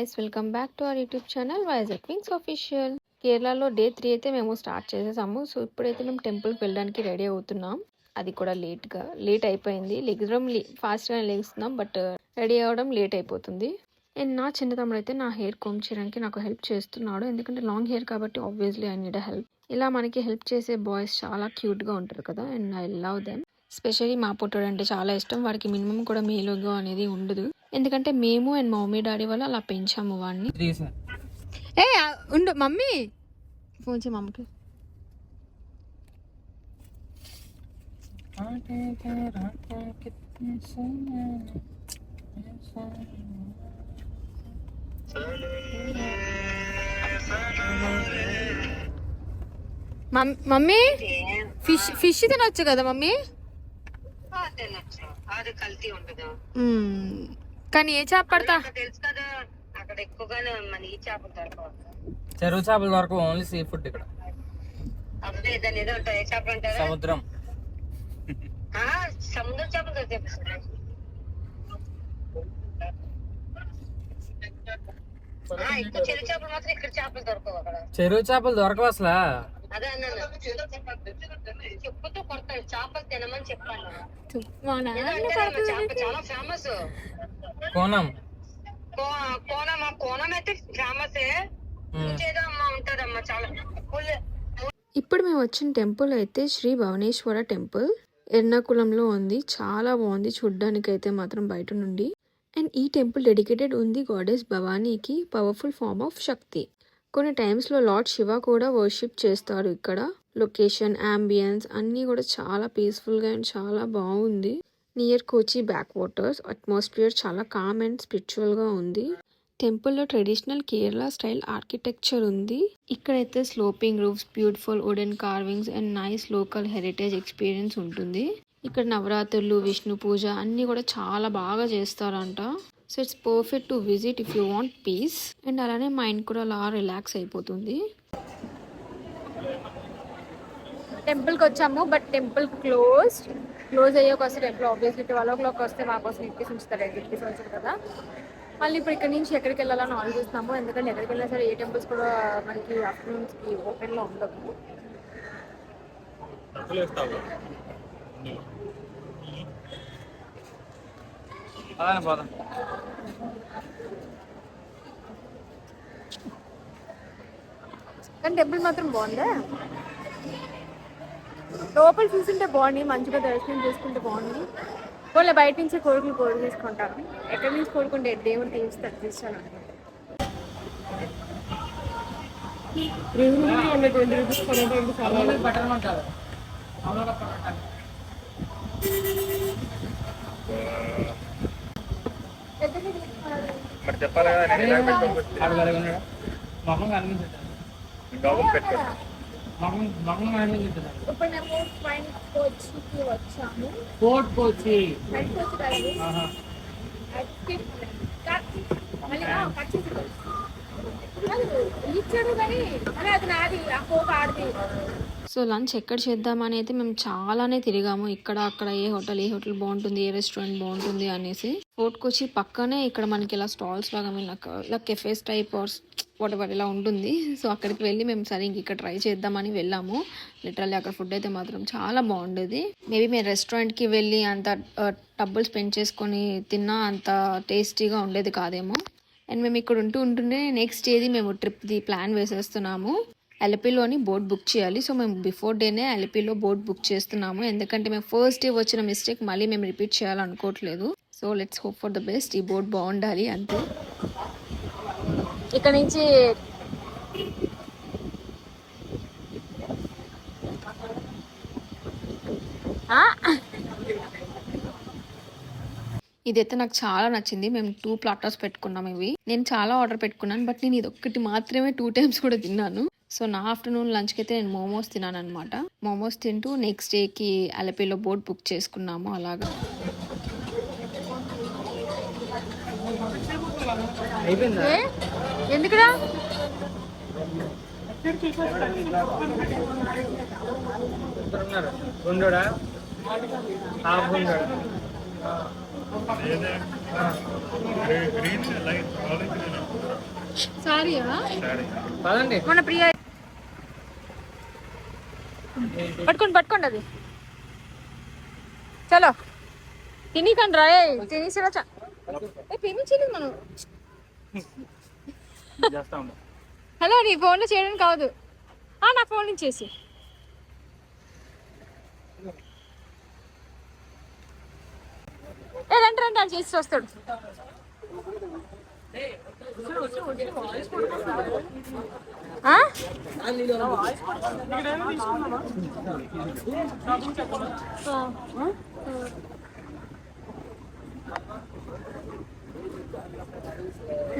Guys, welcome back to our YouTube channel Vizag queens official. కేరళలో day 3 అయితే మేము start చేసేసాము. సో ఇప్పుడైతే మేము టెంపుల్కి వెళ్ళడానికి రెడీ అవుతున్నాం. అది కూడా లేట్ అయిపోయింది. లెగడం ఫాస్ట్గా లేస్తున్నాం, బట్ రెడీ అవ్వడం లేట్ అయిపోతుంది. అండ్ నా చిన్న తమ్ముడు అయితే నా హెయిర్ కోమ్ చేయడానికి నాకు హెల్ప్ చేస్తున్నాడు. ఎందుకంటే లాంగ్ హెయిర్ కాబట్టి ఆబ్వియస్లీ ఐ నీడ్ హెల్ప్. ఇలా మనకి హెల్ప్ చేసే బాయ్స్ చాలా క్యూట్గా ఉంటారు కదా, and I love them. Specially మా పుట్టాడు అంటే చాలా ఇష్టం. వాడికి మినిమం కూడా మేలుగా అనేది ఉండదు, ఎందుకంటే మేము అండ్ మా మమ్మీ డాడీ వల్ల అలా పెంచాము వాడిని. ఉండు మమ్మీ, ఫోన్ చేయి మమ్మకి. మమ్మీ ఫిష్ తినొచ్చు కదా మమ్మీ? అది కల్తీ ఉండదు, కానీ ఏ చేప పడతా తెలుసు కదా. అక్కడ ఎక్కువగానే మన ఈ చేపలు దొరకవు, చెరువు చేపలు దొరకవు, ఓన్లీ సీ ఫుడ్ ఇక్కడ. అదే దాని ఏదో ఉంటాయి, ఏ చేపలు అంటారు? సముద్రం. సముద్రం చేపలు దొరుకుతాయి. ఎక్కువ చెరువు చేపలు మాత్రం ఇక్కడ చేపలు దొరకవు. అక్కడ చెరువు చేపలు దొరకవు అసలు. అదే అన్నాను, చెప్పుతో కొడతాడు. చేపలు తినమని చెప్పాను. చేప చాలా ఫేమస్. కోనం కోనం అయితే ఫేమస్. ఇంకేదో అమ్మ ఉంటదమ్మా చాలా. ఇప్పుడు మేము వచ్చిన టెంపుల్ అయితే శ్రీ భువనేశ్వర టెంపుల్ ఎర్నాకుళంలో ఉంది. చాలా బాగుంది చూడ్డానికి అయితే మాత్రం బయట నుండి. అండ్ ఈ టెంపుల్ డెడికేటెడ్ ఉంది గాడెస్ భవానీకి, పవర్ఫుల్ ఫార్మ్ ఆఫ్ శక్తి. కొన్ని టైమ్స్లో లార్డ్ శివ కూడా వర్షిప్ చేస్తారు ఇక్కడ. లొకేషన్, అంబియన్స్ అన్నీ కూడా చాలా పీస్ఫుల్గా అండ్ చాలా బాగుంది. నియర్ కోచి బ్యాక్ వాటర్స్. అట్మాస్ఫియర్ చాలా కామ్ అండ్ స్పిరిచువల్గా ఉంది. టెంపుల్లో ట్రెడిషనల్ కేరళ స్టైల్ ఆర్కిటెక్చర్ ఉంది. ఇక్కడైతే sloping roofs, beautiful wooden carvings and nice local heritage experience ఉంటుంది. ఇక్కడ నవరాత్రులు, విష్ణు పూజ అన్నీ కూడా చాలా బాగా చేస్తారంట. So it's perfect to visit if you want peace. And అలానే మైండ్ కూడా అలా రిలాక్స్ అయిపోతుంది. టెంపుల్కి వచ్చాము, బట్ టెంపుల్ క్లోజ్ అయ్యాక వస్తే టెంపుల్ ఆబ్వియస్లీ 12 o'clock వస్తే మా కోసం ఎక్కేసి ఉంచుతారు. ఎక్కేసి ఉంచారు కదా. మళ్ళీ ఇప్పుడు ఇక్కడ నుంచి ఎక్కడికి వెళ్ళాలని ఆలోచిస్తున్నాము. ఎందుకంటే ఎక్కడికి వెళ్ళినా సరే ఏ టెంపుల్స్ కూడా మనకి ఆఫ్టర్నూన్స్కి ఓపెన్లో ఉండవు. కానీ టెంపుల్ మాత్రం బాగుందా? లోపల చూస్తుంటే బాగుంది, మంచిగా దర్శనం చేసుకుంటే బాగుంది. వాళ్ళ బయట నుంచి కోరికలు తీసుకుంటాను. ఎక్కడి నుంచి కోరుకుంటే దేవుడు తీస్తాను అనుకుంటా. ఇప్పుడు మేము ఫ్రెండ్ కోచికి వచ్చాము. కోట్ కోచి సో లంచ్ ఎక్కడ చేద్దామని అయితే మేము చాలానే తిరిగాము. ఇక్కడ అక్కడ ఏ హోటల్ బాగుంటుంది, ఏ రెస్టారెంట్ బాగుంటుంది అనేసి. ఫోర్ట్ కొచ్చి పక్కనే ఇక్కడ మనకి ఇలా స్టాల్స్ లాగా ఇలా కెఫేస్ టైప్ వాటెవర్ ఇలా ఉంటుంది. సో అక్కడికి వెళ్ళి మేము సరే ఇంక ఇక్కడ ట్రై చేద్దామని వెళ్ళాము. లిటరల్లీ అక్కడ ఫుడ్ అయితే మాత్రం చాలా బాగుండేది. మేబీ మేము రెస్టారెంట్కి వెళ్ళి అంత డబ్బులు స్పెండ్ చేసుకొని తిన్నా అంత టేస్టీగా ఉండేది కాదేమో. అండ్ మేము ఇక్కడ ఉంటుండే నెక్స్ట్ డేది మేము ట్రిప్ది ప్లాన్ వేసేస్తున్నాము. అలపిలోని బోట్ బుక్ చేయాలి. సో మేము బిఫోర్ డేనే అలపిలో బోట్ బుక్ చేస్తున్నాము. ఎందుకంటే మేము ఫస్ట్ డే వచ్చిన మిస్టేక్ మళ్ళీ మేము రిపీట్ చేయాలనుకోవట్లేదు. So let's hope for the best. ఈ బోట్ బాగుండాలి అంతే. ఇక్కడ నుంచి ఇదైతే నాకు చాలా నచ్చింది. మేము 2 platters పెట్టుకున్నాం. ఇవి నేను చాలా ఆర్డర్ పెట్టుకున్నాను, బట్ నేను ఇది ఒక్కటి మాత్రమే 2 times కూడా తిన్నాను. సో నా ఆఫ్టర్నూన్ లంచ్కి అయితే నేను మోమోస్ తిన్నాను అనమాట. మోమోస్ తింటూ నెక్స్ట్ డేకి అలపిలో బోట్ బుక్ చేసుకున్నాము. అలాగా ఎందుకురా ఉండడా మన ప్రియా పట్టుకోండి అది చలో తినకండి రా తినేసిరా తినించలేదు మనం హలో నీ ఫోన్లో చేయడం కాదు నా ఫోన్ నుంచి చేసి రండి అని చేసి వస్తాడు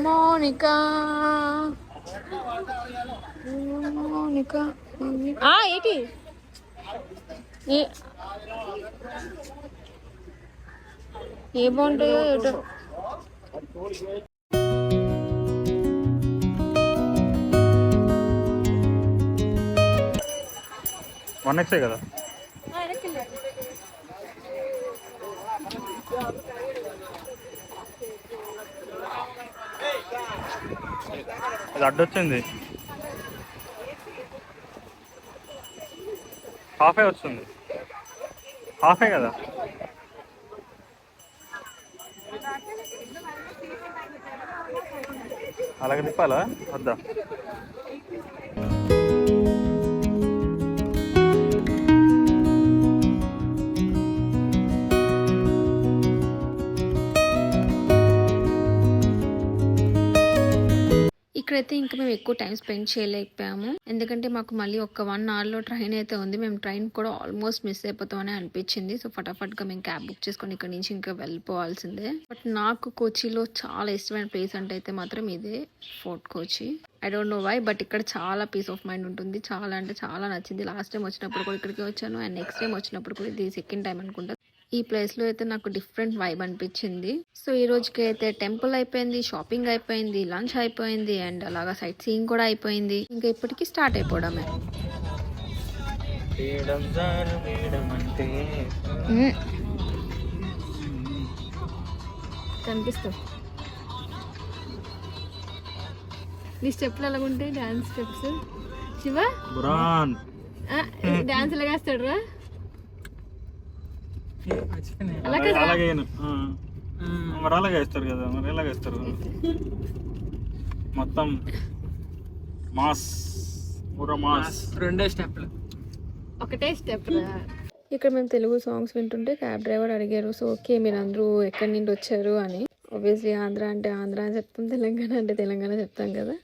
మోనికా ఏంటి ఏ బాగుంటాయో ఏటో వన్ ఎక్సే కదా అది అడ్డొచ్చింది హాఫే వస్తుంది హాఫే కదా అలాగే తిప్పాలా వద్దా ఇక్కడైతే ఇంకా మేము ఎక్కువ టైం స్పెండ్ చేయలేకపోయాము ఎందుకంటే మాకు మళ్ళీ ఒక 1 అవర్లో ట్రైన్ అయితే ఉంది మేము ట్రైన్ కూడా ఆల్మోస్ట్ మిస్ అయిపోతామని అనిపించింది సో ఫటాఫట్గా మేము క్యాబ్ బుక్ చేసుకొని ఇక్కడ నుంచి ఇంకా వెళ్ళిపోవాల్సిందే బట్ నాకు కోచిలో చాలా ఇష్టమైన ప్లేస్ అంటే అయితే మాత్రం ఇదే fort Kochi I don't know why but ఇక్కడ చాలా పీస్ ఆఫ్ మైండ్ ఉంటుంది చాలా అంటే చాలా నచ్చింది లాస్ట్ టైం వచ్చినప్పుడు కూడా ఇక్కడికి వచ్చాను అండ్ నెక్స్ట్ టైం వచ్చినప్పుడు కూడా ఇది సెకండ్ టైం అనుకుంటా ఈ ప్లేస్లో అయితే నాకు డిఫరెంట్ వైబ్ అనిపించింది సో ఈ రోజుకి అయితే టెంపుల్ అయిపోయింది షాపింగ్ అయిపోయింది లంచ్ అయిపోయింది అండ్ అలాగా సైట్ సీయింగ్ కూడా అయిపోయింది ఇంకా ఇప్పటికీ స్టార్ట్ అయిపోవడమే కనిపిస్తుంది నీ స్టెప్లు ఎలాగుంటాయి డాన్స్ స్టెప్స్ శివ డాన్స్ ఎలాగేస్తాడు రా అలాగే మరి అలాగే వేస్తారు కదా మరి ఎలాగ వేస్తారు మొత్తం మాస్ మాస్ రెండే స్టెప్లు ఒకటే స్టెప్ ఇక్కడ మేము తెలుగు సాంగ్స్ వింటుంటే క్యాబ్ డ్రైవర్ అడిగారు సో ఓకే మీరు అందరూ ఎక్కడి నుండి వచ్చారు అని ఆబ్వియస్లీ ఆంధ్ర అంటే ఆంధ్ర అని చెప్తాం తెలంగాణ అంటే తెలంగాణ చెప్తాం కదా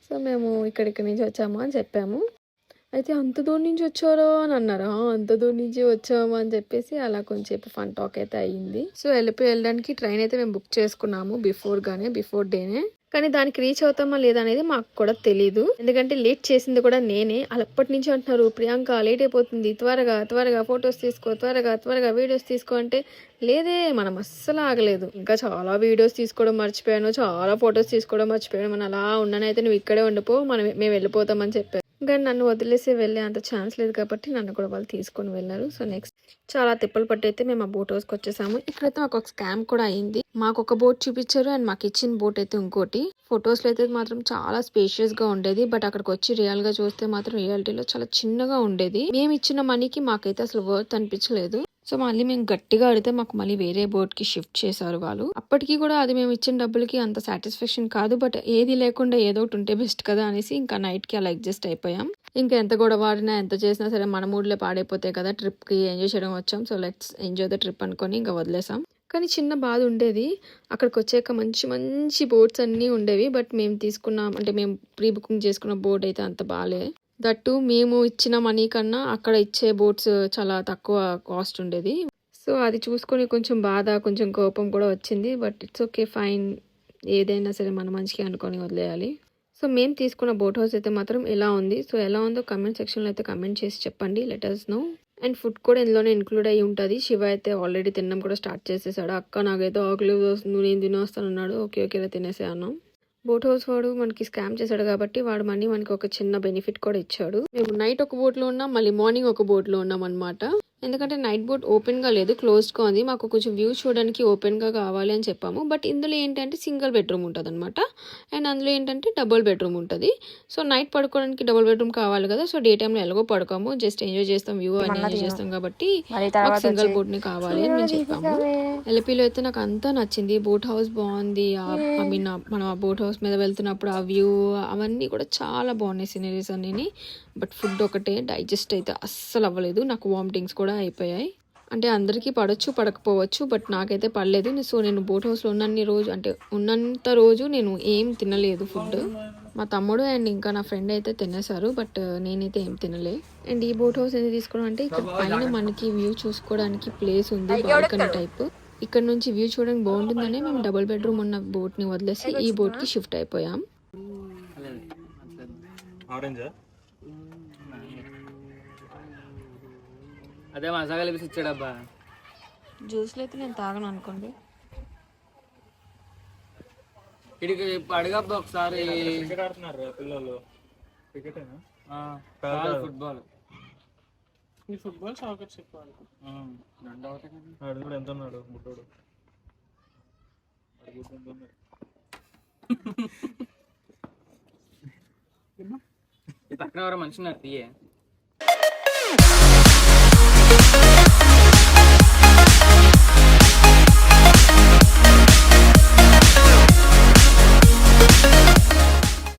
సో మేము ఇక్కడి నుంచి వచ్చాము అని చెప్పాము అయితే అంత దూరం నుంచి వచ్చారో అని అన్నారు అంత దూరం నుంచి వచ్చాము అని చెప్పేసి అలా కొంచెం ఫన్ టాక్ అయితే అయ్యింది సో వెళ్ళడానికి ట్రైన్ అయితే మేము బుక్ చేసుకున్నాము బిఫోర్ డేనే కానీ దానికి రీచ్ అవుతామా లేదా అనేది మాకు కూడా తెలీదు ఎందుకంటే లేట్ చేసింది కూడా నేనే అప్పటి నుంచి అంటున్నారు ప్రియాంక లేట్ అయిపోతుంది త్వరగా ఫొటోస్ తీసుకో త్వరగా వీడియోస్ తీసుకో అంటే లేదే మనం అస్సలు ఆగలేదు ఇంకా చాలా వీడియోస్ తీసుకోవడం మర్చిపోయాను చాలా ఫొటోస్ తీసుకోవడం మర్చిపోయాను మనం అలా ఉండనైతే నువ్వు ఇక్కడే ఉండిపో మేము వెళ్ళిపోతామని చెప్పారు కానీ నన్ను వదిలేసి వెళ్ళే అంత ఛాన్స్ లేదు కాబట్టి నన్ను కూడా వాళ్ళు తీసుకొని వెళ్ళారు సో నెక్స్ట్ చాలా తిప్పలు పట్టి అయితే మేము ఆ బోట్ హౌస్కి వచ్చేసాము ఇక్కడైతే మాకు ఒక స్కామ్ కూడా అయింది మాకు ఒక బోట్ చూపించారు అండ్ మాకు ఇచ్చిన బోట్ అయితే ఇంకోటి ఫొటోస్ లో అయితే మాత్రం చాలా స్పేషియస్ గా ఉండేది బట్ అక్కడికి వచ్చి రియల్ గా చూస్తే మాత్రం రియాలిటీలో చాలా చిన్నగా ఉండేది మేము ఇచ్చిన మనీకి మాకైతే అసలు వర్త్ అనిపించలేదు సో మళ్ళీ మేము గట్టిగా అడిగితే మాకు మళ్ళీ వేరే బోట్ కి షిఫ్ట్ చేశారు వాళ్ళు అప్పటికి కూడా అది మేము ఇచ్చిన డబ్బులకి అంత సాటిస్ఫాక్షన్ కాదు బట్ ఏది లేకుండా ఏదో ఒకటి ఉంటే బెస్ట్ కదా అనేసి ఇంకా నైట్ కి అలా అడ్జస్ట్ అయిపోయాం ఇంకా ఎంత గొడవ ఆడినా ఎంత చేసినా సరే మన మూడ్లో పాడైపోతాయి కదా ట్రిప్ కి ఎంజాయ్ చేయడం వచ్చాం so let's enjoy the trip అనుకొని ఇంకా వదిలేసాం కానీ చిన్న బాధ ఉండేది అక్కడికి వచ్చాక మంచి బోట్స్ అన్నీ ఉండేవి బట్ మేము తీసుకున్నాం అంటే మేము ప్రీ బుకింగ్ చేసుకున్న బోట్ అయితే అంత బాగాలే దట్టు మేము ఇచ్చిన మనీ కన్నా అక్కడ ఇచ్చే బోట్స్ చాలా తక్కువ కాస్ట్ ఉండేది సో అది చూసుకొని కొంచెం బాధ కొంచెం కోపం కూడా వచ్చింది బట్ ఇట్స్ ఓకే ఫైన్ ఏదైనా సరే మన మంచిగా అనుకొని వదిలేయాలి సో మేము తీసుకున్న బోట్ హౌస్ అయితే మాత్రం ఎలా ఉంది సో ఎలా ఉందో కమెంట్ సెక్షన్లో అయితే కమెంట్ చేసి చెప్పండి let us know and food కూడా ఇందులోనే ఇంక్లూడ్ అయ్యి ఉంటుంది శివ అయితే ఆల్రెడీ తినడం కూడా స్టార్ట్ చేసేసాడు అక్క నాకైతే ఆకలి వస్తుంది నేను తినేస్తాను అన్నాడు ఓకే తినేసే అన్నాం బోట్ హౌస్ వాడు మనకి స్కామ్ చేశాడు కాబట్టి వాడు మనకి ఒక చిన్న బెనిఫిట్ కూడా ఇచ్చాడు మేము నైట్ ఒక బోట్లో ఉన్నాం మళ్ళీ మార్నింగ్ ఒక బోట్లో ఉన్నాం అనమాట ఎందుకంటే నైట్ బోట్ ఓపెన్గా లేదు, క్లోజ్డ్గా ఉంది. మాకు కొంచెం వ్యూ చూడడానికి ఓపెన్గా కావాలి అని చెప్పాము. బట్ ఇందులో ఏంటంటే సింగిల్ బెడ్రూమ్ ఉంటుంది అనమాట. అండ్ అందులో ఏంటంటే డబుల్ బెడ్రూమ్ ఉంటుంది. సో నైట్ పడుకోవడానికి డబుల్ బెడ్రూమ్ కావాలి కదా, సో డే టైంలో ఎలాగో పడుకోము, జస్ట్ ఎంజాయ్ చేస్తాం, వ్యూ అని ఎంజాయ్ చేస్తాం కాబట్టి మాకు సింగిల్ బోట్ని కావాలి అని మేము చెప్పాము. ఎల్పిలో అయితే నాకు అంతా నచ్చింది. బోట్ హౌస్ బాగుంది. ఐ మీన్ మనం ఆ బోట్ హౌస్ మీద వెళ్తున్నప్పుడు ఆ వ్యూ అవన్నీ కూడా చాలా బాగున్నాయి, సీనరీస్ అన్నీ. బట్ ఫుడ్ ఒకటే డైజెస్ట్ అయితే అస్సలు అవ్వలేదు. నాకు వామిటింగ్స్ కూడా అయిపోయాయి. అంటే అందరికీ పడవచ్చు పడకపోవచ్చు, బట్ నాకైతే పడలేదు. సో నేను బోట్ హౌస్లో ఉన్నంత రోజు నేను ఏం తినలేదు ఫుడ్. మా తమ్ముడు అండ్ ఇంకా నా ఫ్రెండ్ అయితే తినేశారు, బట్ నేనైతే ఏం తినలే. అండ్ ఈ బోట్ హౌస్ ఎందుకు తీసుకున్నాం అంటే ఇక్కడ పైన మనకి వ్యూ చూసుకోవడానికి ప్లేస్ ఉంది, బాల్కనీ టైప్. ఇక్కడ నుంచి వ్యూ చూడడానికి బాగుంటుందని మేము డబుల్ బెడ్రూమ్ ఉన్న బోట్ని వదిలేసి ఈ బోట్కి షిఫ్ట్ అయిపోయాం. ఆరెంజా? అదే మసాలా కలిపి ఇచ్చాడబ్బా. జ్యూస్లో అయితే నేను తాగను అనుకోండి. ఇడికి అడగబ్బా ఒకసారి. క్రికెట్ ఆడుతున్నారు పిల్లలు. క్రికెటేనా? ఫుట్బాల్. ఈ ఫుట్బాల్ సాకర్ చెప్పాలి. ఆడు కూడా ఎంత ఉన్నాడు ముట్టోడు. ఈ పక్కన ఎవరో మనిషి ఉన్నారు తీయే.